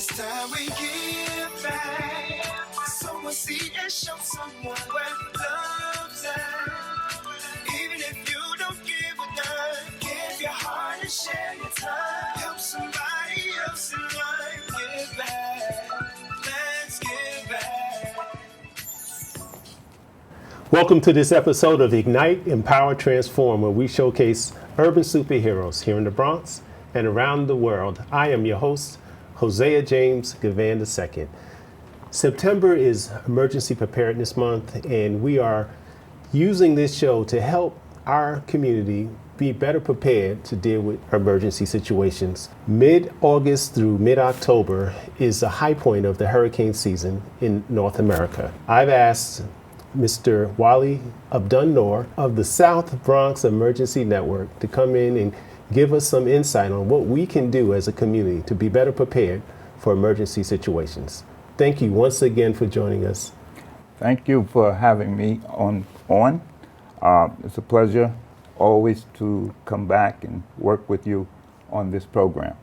It's time we give back. Someone see and show someone where love's at. Even if you don't give a dime, give your heart and share your time. Help somebody else in life. Give back. Let's give back. Welcome to this episode of Ignite, Empower, Transform, where we showcase urban superheroes here in the Bronx and around the world. I am your host, Hosea James Givan II. September is Emergency Preparedness Month, and we are using this show to help our community be better prepared to deal with emergency situations. Mid-August through mid-October is the high point of the hurricane season in North America. I've asked Mr. Wali Abdun-Noor of the South Bronx Emergency Network to come in and give us some insight on what we can do as a community to be better prepared for emergency situations. Thank you once again for joining us. Thank you for having me on. It's a pleasure always to come back and work with you on this program.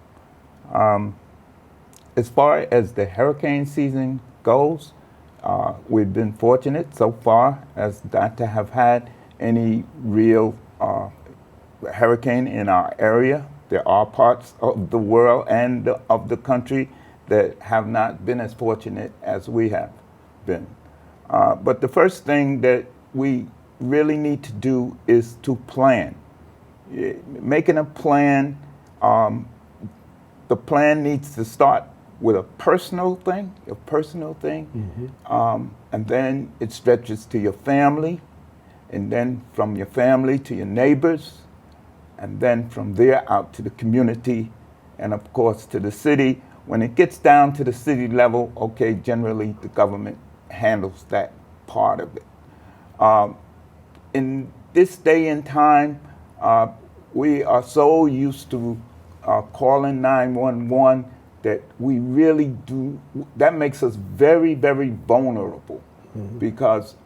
As far as the hurricane season goes, we've been fortunate so far as not to have had any real hurricane in our area. There are parts of the world and of the country that have not been as fortunate as we have been. But the first thing that we really need to do is to plan. Making a plan, the plan needs to start with a personal thing, and then it stretches to your family, and then from your family to your neighbors, and then from there out to the community, and of course to the city. When it gets down to the city level, okay, generally the government handles that part of it. In this day and time, we are so used to calling 911 that we really do, that makes us very, very vulnerable, because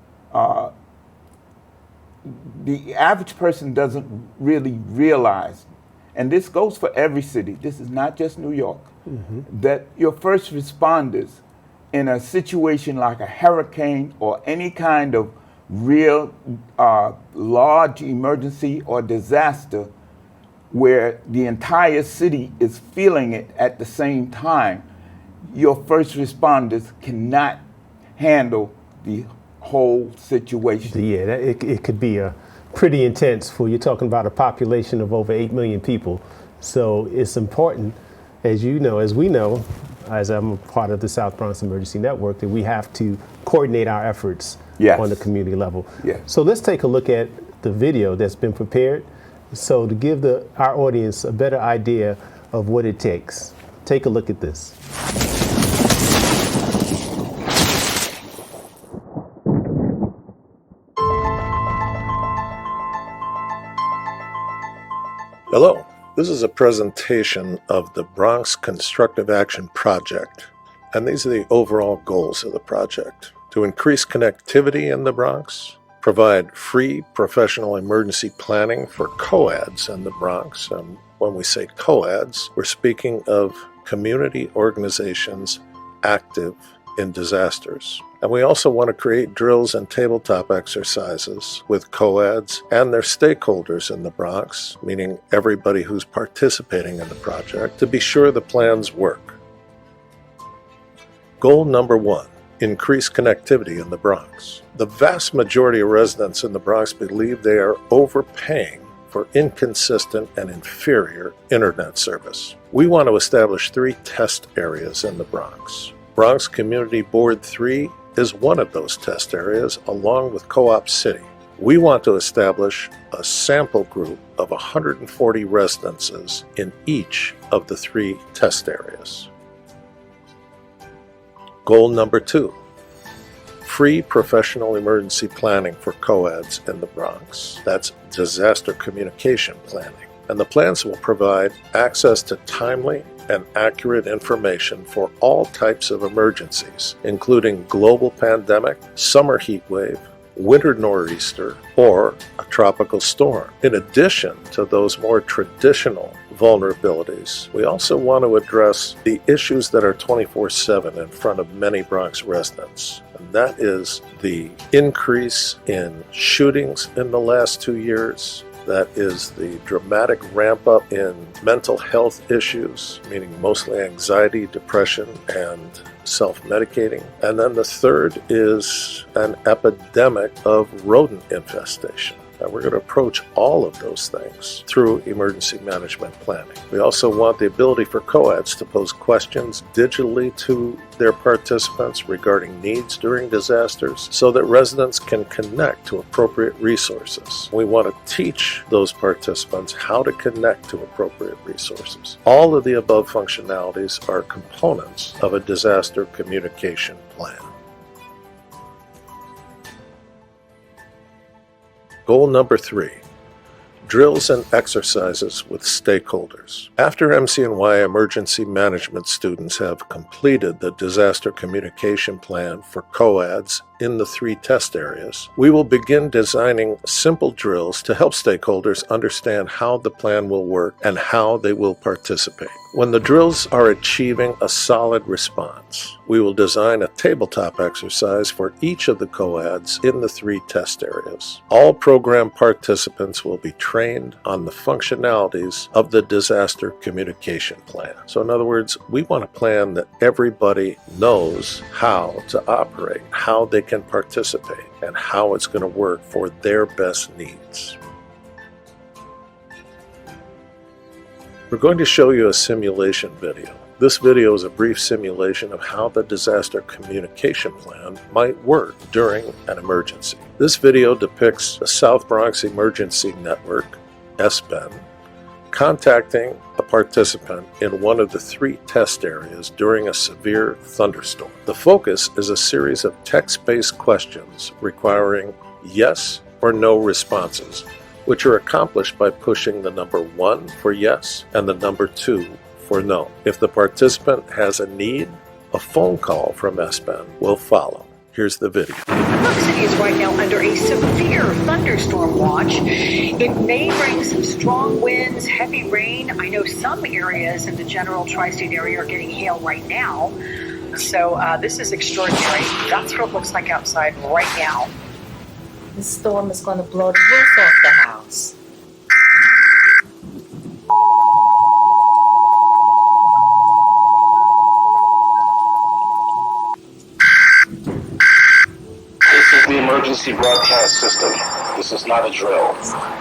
the average person doesn't really realize, and this goes for every city, this is not just New York, that your first responders in a situation like a hurricane or any kind of real large emergency or disaster where the entire city is feeling it at the same time, your first responders cannot handle the whole situation. Yeah, it could be pretty intense for, you're talking about a population of over 8 million people. So it's important, as you know, as we know, as I'm a part of the South Bronx Emergency Network, that we have to coordinate our efforts on the community level. Yes. So let's take a look at the video that's been prepared. So to give our audience a better idea of what it takes, take a look at this. Hello, this is a presentation of the Bronx Constructive Action Project, and these are the overall goals of the project: to increase connectivity in the Bronx, provide free professional emergency planning for COADs in the Bronx. And when we say COADs, we're speaking of community organizations active in disasters. And we also want to create drills and tabletop exercises with COADs and their stakeholders in the Bronx, meaning everybody who's participating in the project, to be sure the plans work. Goal number 1. Increase connectivity in the Bronx. The vast majority of residents in the Bronx believe they are overpaying for inconsistent and inferior internet service. We want to establish 3 test areas in the Bronx. Bronx Community Board 3 is one of those test areas, along with Co-op City. We want to establish a sample group of 140 residences in each of the 3 test areas. Goal number 2, free professional emergency planning for COADs in the Bronx. That's disaster communication planning. And the plans will provide access to timely and accurate information for all types of emergencies, including global pandemic, summer heat wave, winter nor'easter, or a tropical storm, in addition to those more traditional vulnerabilities. We also want to address the issues that are 24/7 in front of many Bronx residents. And that is the increase in shootings in the last 2 years. That is the dramatic ramp up in mental health issues, meaning mostly anxiety, depression, and self-medicating. And then the third is an epidemic of rodent infestation. And we're going to approach all of those things through emergency management planning. We also want the ability for COADs to pose questions digitally to their participants regarding needs during disasters so that residents can connect to appropriate resources. We want to teach those participants how to connect to appropriate resources. All of the above functionalities are components of a disaster communication plan. Goal number 3, drills and exercises with stakeholders. After MCNY emergency management students have completed the disaster communication plan for COADs in the 3 test areas, we will begin designing simple drills to help stakeholders understand how the plan will work and how they will participate. When the drills are achieving a solid response, we will design a tabletop exercise for each of the COADs in the 3 test areas. All program participants will be trained on the functionalities of the disaster communication plan. So in other words, we want a plan that everybody knows how to operate, how they can participate, and how it's going to work for their best needs. We're going to show you a simulation video. This video is a brief simulation of how the disaster communication plan might work during an emergency. This video depicts the South Bronx Emergency Network, SBEN, contacting a participant in one of the 3 test areas during a severe thunderstorm. The focus is a series of text-based questions requiring yes or no responses, which are accomplished by pushing the number 1 for yes and the number 2 for no. If the participant has a need, a phone call from SBEN will follow. Here's the video. New York City is right now under a severe thunderstorm watch. It may bring some strong winds, heavy rain. I know some areas in the general tri-state area are getting hail right now. So this is extraordinary. That's what it looks like outside right now. The storm is going to blow the roof off the house. This is the emergency broadcast system. This is not a drill.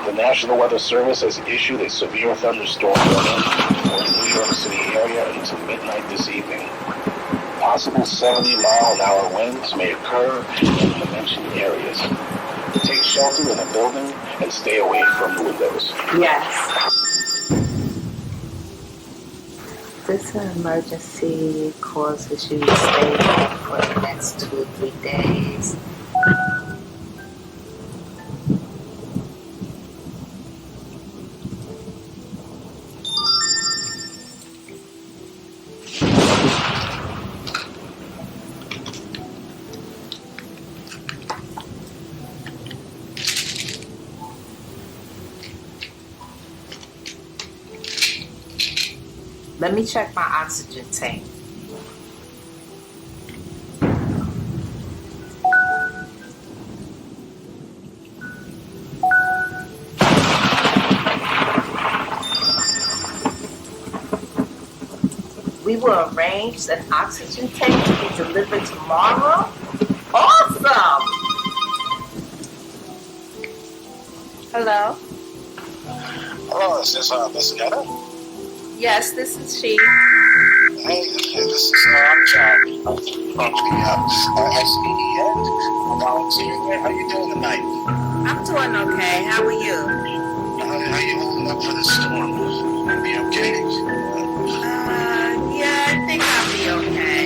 The National Weather Service has issued a severe thunderstorm warning for the New York City area until midnight this evening. Possible 70-mile-an-hour winds may occur in the mentioned areas. Take shelter in a building and stay away from the windows. Yes. This emergency causes you to stay home for the next 2 or 3 days. Let me check my oxygen tank. We will arrange an oxygen tank to be delivered tomorrow. Awesome! Hello? Hello, is this Miss Netta? Yes, this is she. Hey, this is I'm John from the SBEN. I'm volunteering there. How you doing tonight? I'm doing okay. How are you? How you holding up for the storm? Gonna be okay? Yeah, I think I'll be okay.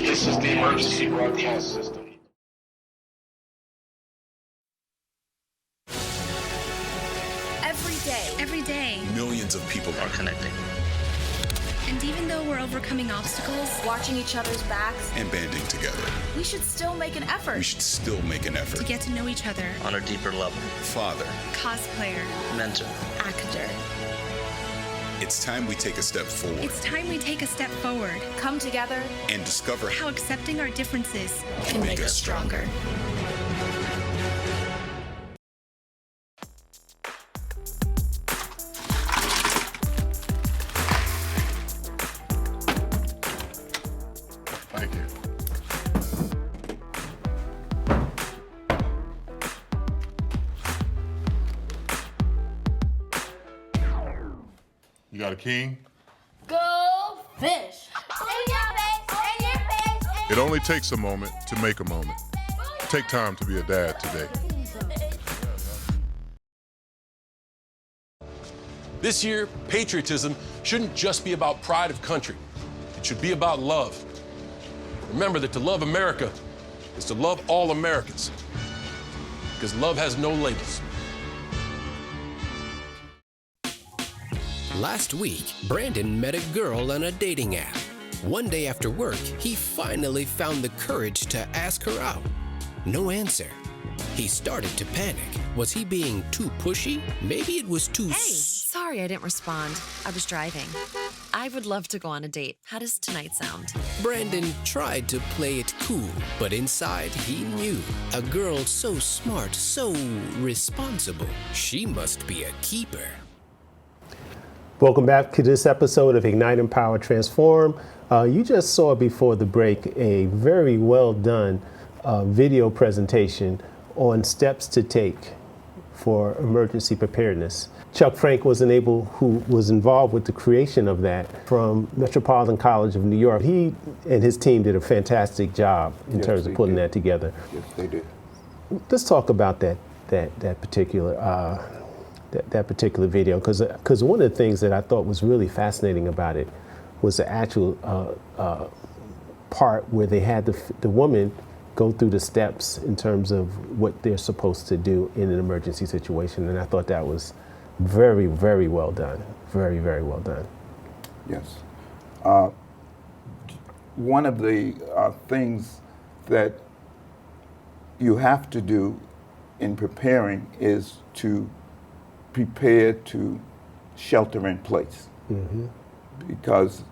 This is the emergency broadcast system. Every day, Millions of people are connecting. And even though we're overcoming obstacles, watching each other's backs, and banding together, we should still make an effort. We should still make an effort to get to know each other on a deeper level. Father, cosplayer, mentor, actor. It's time we take a step forward. It's time we take a step forward. Come together and discover how accepting our differences can make us stronger. Thank you. You got a king? Go fish! It only takes a moment to make a moment. Take time to be a dad today. This year, patriotism shouldn't just be about pride of country. It should be about love. Remember that to love America is to love all Americans, because love has no labels. Last week, Brandon met a girl on a dating app. One day after work, he finally found the courage to ask her out. No answer. He started to panic. Was he being too pushy? Maybe it was too... Hey, sorry I didn't respond. I was driving. I would love to go on a date. How does tonight sound? Brandon tried to play it cool, but inside he knew. A girl so smart, so responsible. She must be a keeper. Welcome back to this episode of Ignite, Empower, Transform. You just saw before the break a very well done video presentation on steps to take for emergency preparedness. Chuck Frank who was involved with the creation of that from Metropolitan College of New York. He and his team did a fantastic job in terms of putting that together. Yes, they did. Let's talk about that particular that particular video, because one of the things that I thought was really fascinating about it was the actual part where they had the woman go through the steps in terms of what they're supposed to do in an emergency situation, and I thought that was very, very well done. Very, very well done. Yes. One of the things that you have to do in preparing is to prepare to shelter in place, because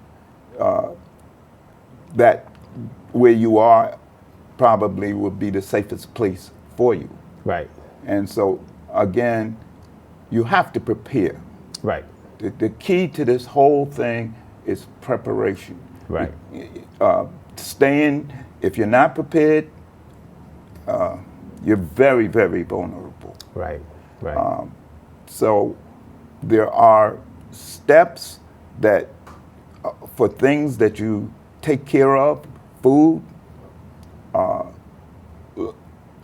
that where you are probably would be the safest place for you. Right. And so again, you have to prepare. Right. The key to this whole thing is preparation. Right. If you're not prepared, you're very, very vulnerable. Right. Right. So there are steps that for things that you take care of, food,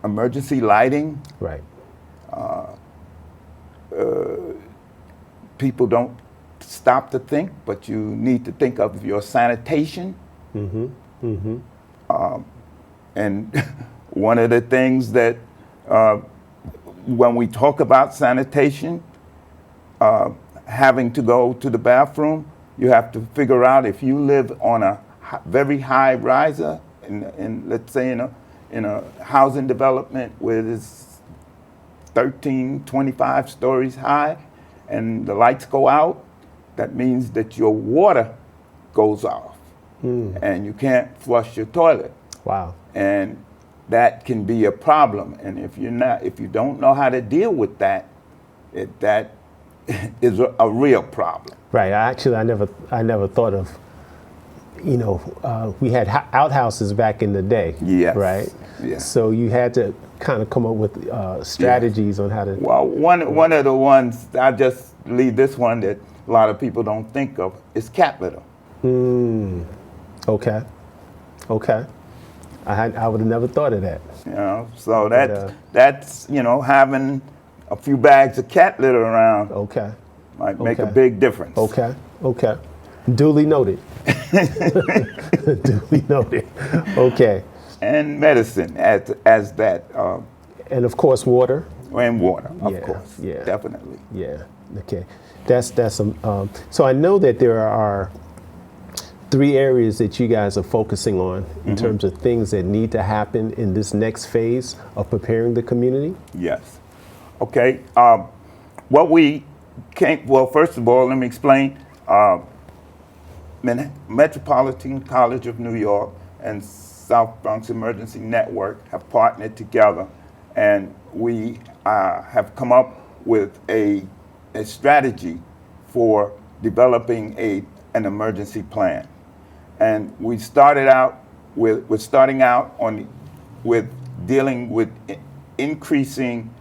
emergency lighting. Right. People don't stop to think, but you need to think of your sanitation. And one of the things that when we talk about sanitation, having to go to the bathroom, you have to figure out if you live on a very high riser, in let's say in a housing development where it's 13, 25 stories high, and the lights go out, that means that your water goes off, and you can't flush your toilet. Wow. And that can be a problem. And if you don't know how to deal with that, that is a real problem. Right. I never thought of, we had outhouses back in the day. Yes. Right. Yes. So you had to kind of come up with strategies on how to. Well, one of the ones, I just leave this one that a lot of people don't think of, is cat litter. Okay. Okay. I would have never thought of that. So that's having a few bags of cat litter around. Okay. Might make a big difference. Okay. Okay. Duly noted. Duly noted. Okay. And medicine as that. And of course water. And water, of course. Yeah. Definitely. Yeah. Okay. That's so I know that there are 3 areas that you guys are focusing on in terms of things that need to happen in this next phase of preparing the community? Yes. Okay. What we came, well, first of all, let me explain. Metropolitan College of New York and South Bronx Emergency Network have partnered together, and we have come up with a strategy for developing an emergency plan. And we started out with, with dealing with increasing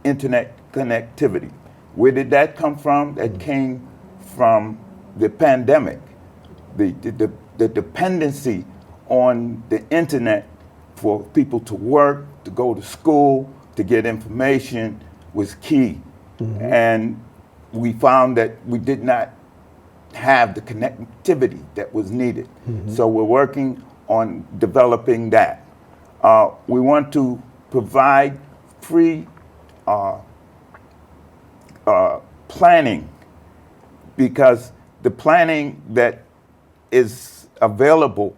internet connectivity. Where did that come from? That came from the pandemic. The dependency on the internet for people to work, to go to school, to get information was key. And we found that we did not have the connectivity that was needed. So we're working on developing that. We want to provide free planning, because the planning that is available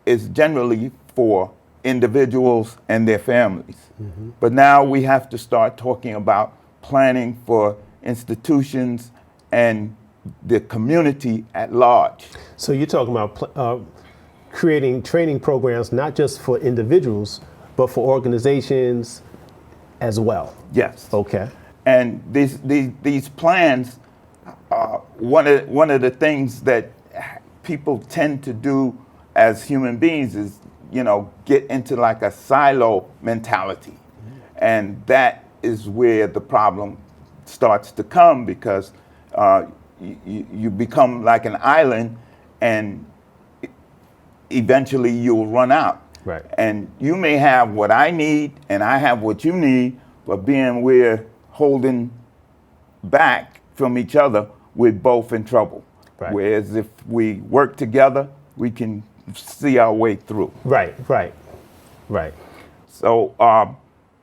is generally for individuals and their families. But now we have to start talking about planning for institutions and the community at large. So you're talking about creating training programs, not just for individuals, but for organizations as well. Yes. Okay. And these plans, one of the things that people tend to do as human beings is, get into like a silo mentality. And that is where the problem starts to come, because you become like an island, and eventually you'll run out. Right. And you may have what I need and I have what you need, but being we're holding back from each other, we're both in trouble. Right. Whereas if we work together, we can see our way through. Right. So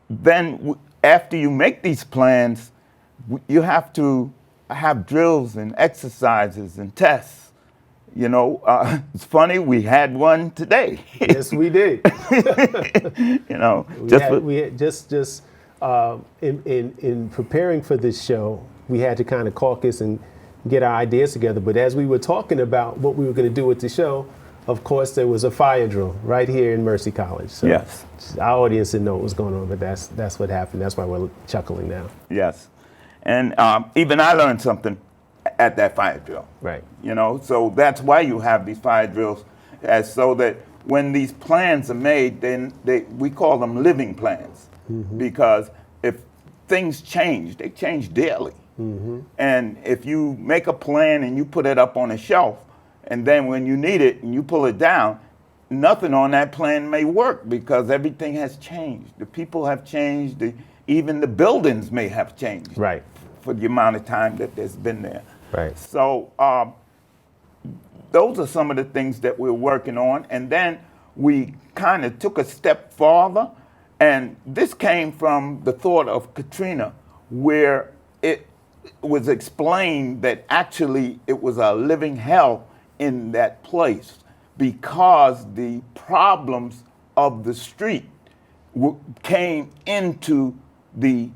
then after you make these plans, you have to have drills and exercises and tests. It's funny, we had one today. Yes, we did. In preparing for this show, we had to kind of caucus and get our ideas together. But as we were talking about what we were going to do with the show, of course, there was a fire drill right here in Mercy College. So yes. Our audience didn't know what was going on, but that's what happened. That's why we're chuckling now. Yes. And even I learned something at that fire drill. Right. So that's why you have these fire drills, so that when these plans are made, then we call them living plans, because if things change, they change daily. And if you make a plan and you put it up on a shelf, and then when you need it and you pull it down, nothing on that plan may work, because everything has changed. The people have changed. Even the buildings may have changed. Right. For the amount of time that there's been there. Right. So those are some of the things that we're working on. And then we kind of took a step farther. And this came from the thought of Katrina, where it was explained that actually it was a living hell in that place, because the problems of the street came into the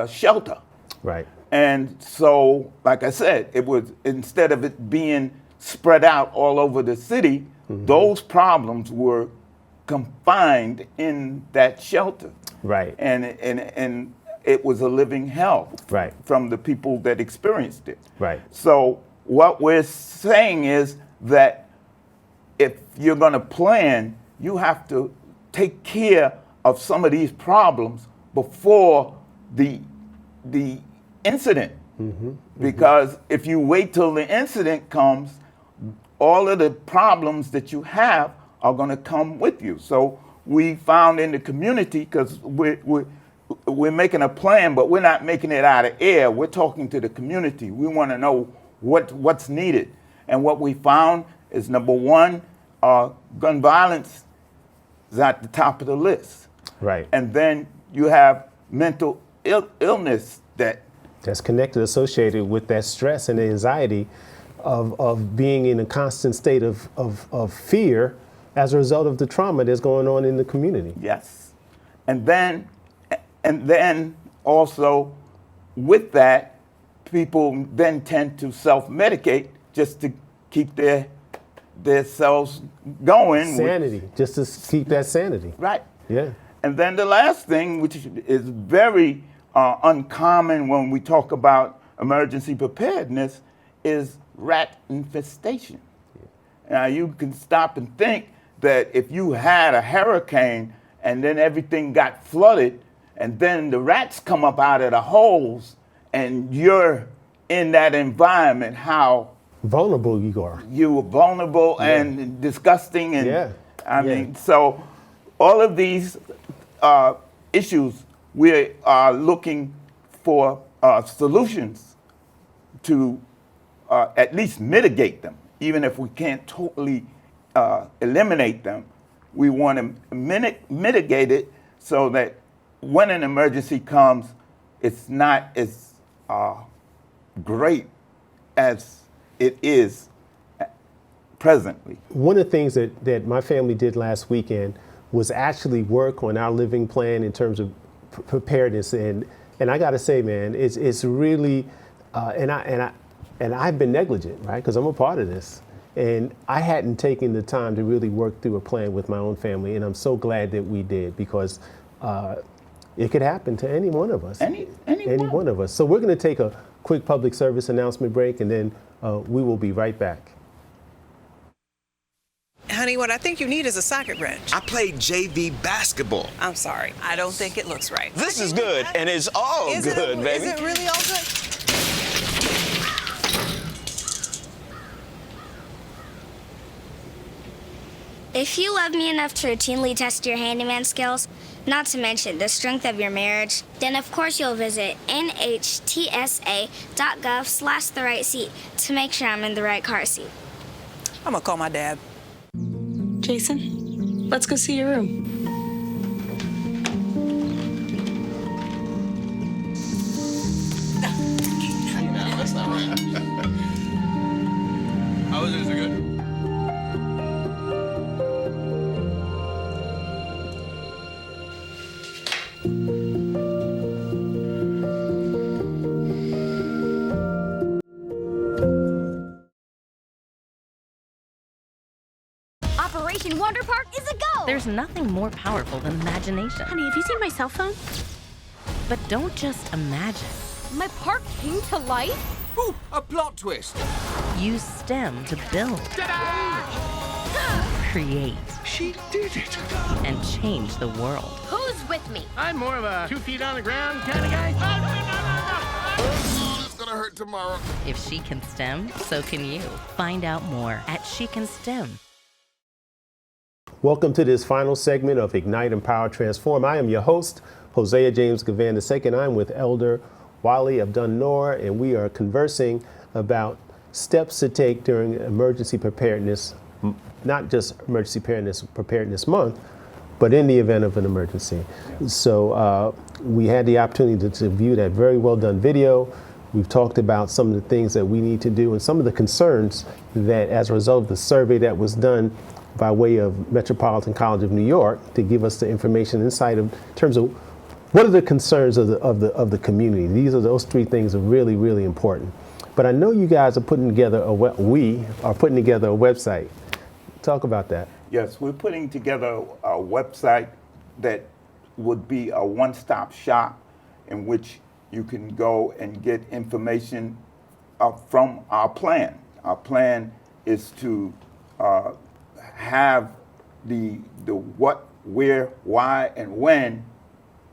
shelter. Right. And so, like I said, it was, instead of it being spread out all over the city, those problems were confined in that shelter. Right. And it was a living hell. Right. From the people that experienced it. Right. So what we're saying is that if you're going to plan, you have to take care of some of these problems before the incident. Because if you wait till the incident comes, all of the problems that you have are going to come with you. So we found in the community, because we're making a plan, but we're not making it out of air. We're talking to the community. We want to know what's needed. And what we found is, number one, gun violence is at the top of the list. Right. And then you have mental illness that's connected, associated with that stress and the anxiety of being in a constant state of fear as a result of the trauma that's going on in the community. Yes. And then also with that, people then tend to self-medicate just to keep their selves going. Sanity, just to keep that sanity. Right. Yeah. And then the last thing, which is very uncommon when we talk about emergency preparedness, is rat infestation. Now you can stop and think that if you had a hurricane and then everything got flooded and then the rats come up out of the holes and you're in that environment, how vulnerable you are. You were vulnerable and disgusting. And I mean, so all of these issues, we are looking for solutions to at least mitigate them. Even if we can't totally eliminate them, we want to mitigate it so that when an emergency comes, it's not as great as it is presently. One of the things that my family did last weekend was actually work on our living plan in terms of preparedness, and I got to say, man, it's really and I've been negligent, right? Because I'm a part of this, and I hadn't taken the time to really work through a plan with my own family, and I'm so glad that we did, because it could happen to any one of us. Any one of us. So we're going to take a quick public service announcement break, and then we will be right back. Honey, what I think you need is a socket wrench. I played JV basketball. I'm sorry. I don't think it looks right. This is good, and it's all good, baby. Is it really all good? If you love me enough to routinely test your handyman skills, not to mention the strength of your marriage, then of course you'll visit nhtsa.gov/the-right-seat to make sure I'm in the right car seat. I'm gonna call my dad. Jason, let's go see your room. No, that's not right. How is it? Is it good? Operation Wonder Park is a go! There's nothing more powerful than imagination. Honey, have you seen my cell phone? But don't just imagine. My park came to life? Ooh, a plot twist. Use STEM to build, create. She did it. And change the world. Who's with me? I'm more of a 2 feet on the ground kind of guy. Oh, it's gonna hurt tomorrow. If she can STEM, so can you. Find out more at She Can STEM. Welcome to this final segment of Ignite, Empower, Transform. I am your host, Hosea James Givan II. I'm with Elder Wali Abdun-Noor, and we are conversing about steps to take during emergency preparedness, not just emergency preparedness month, but in the event of an emergency. Yeah. So we had the opportunity to view that very well done video. We've talked about some of the things that we need to do and some of the concerns that, as a result of the survey that was done by way of Metropolitan College of New York, to give us the information insight in terms of what are the concerns of the community. Those three things are really, really important. But I know you guys are putting together we are putting together a website. Talk about that. Yes, we're putting together a website that would be a one-stop shop in which you can go and get information from our plan. Our plan is to have the what, where, why, and when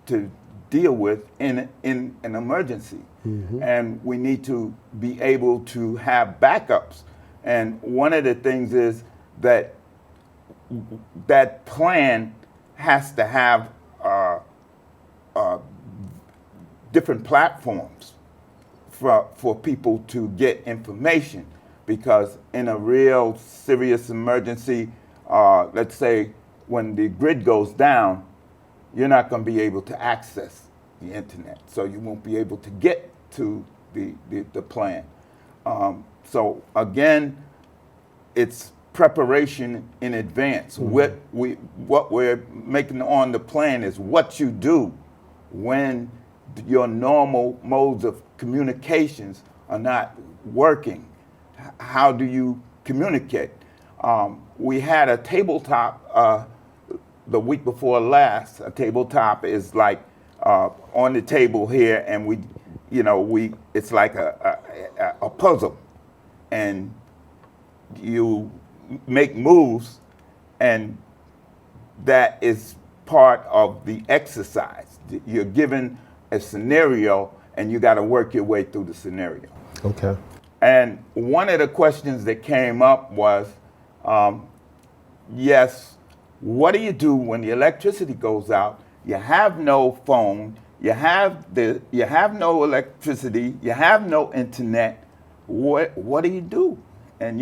to deal with in an emergency. Mm-hmm. And we need to be able to have backups. And one of the things is that that plan has to have different platforms for people to get information, because in a real serious emergency, let's say when the grid goes down, you're not going to be able to access the internet, so you won't be able to get to the plan. So again, it's preparation in advance. What we're making on the plan is what you do when your normal modes of communications are not working. How do you communicate? We had a tabletop the week before last. A tabletop is like on the table here, and it's like a puzzle, and you make moves, and that is part of the exercise. You're given a scenario, and you got to work your way through the scenario. Okay. And one of the questions that came up was, yes, what do you do when the electricity goes out? You have no phone, you have no electricity, you have no internet. What do you do? And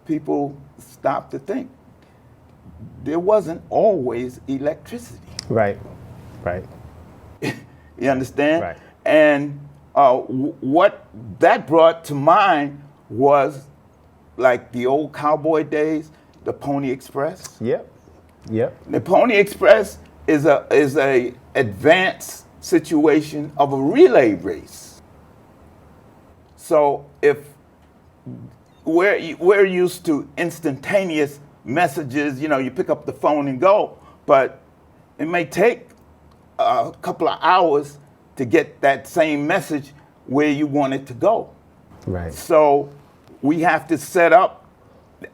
people stop to think. There wasn't always electricity. Right. You understand? Right. And what that brought to mind was like the old cowboy days, the Pony Express. Yep. The Pony Express is a advanced situation of a relay race. So if we're used to instantaneous messages, you pick up the phone and go, but it may take a couple of hours to get that same message where you want it to go. Right. So we have to set up,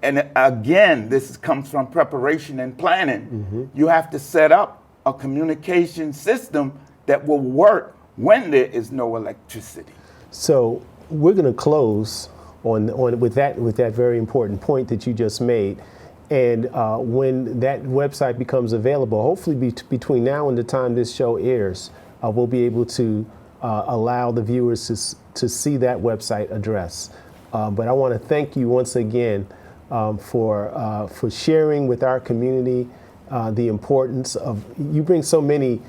and again, this comes from preparation and planning. You have to set up a communication system that will work when there is no electricity. So we're going to close with that very important point that you just made. And when that website becomes available, hopefully between now and the time this show airs, we'll be able to allow the viewers to see that website address. But I want to thank you once again for sharing with our community the importance of, you bring so many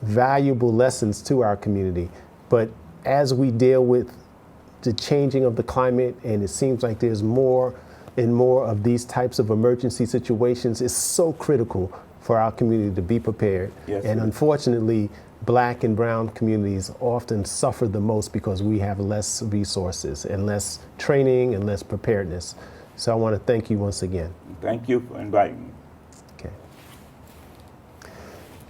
valuable lessons to our community. But as we deal with the changing of the climate, and it seems like there's more and more of these types of emergency situations, it's so critical for our community to be prepared. Yes, and unfortunately, Black and brown communities often suffer the most because we have less resources and less training and less preparedness. So I want to thank you once again. Thank you for inviting me. Okay.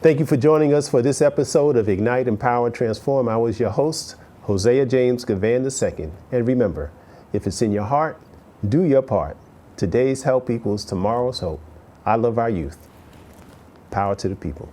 Thank you for joining us for this episode of Ignite, Empower, Transform. I was your host, Hosea James Givan II. And remember, if it's in your heart, do your part. Today's help equals tomorrow's hope. I love our youth. Power to the people.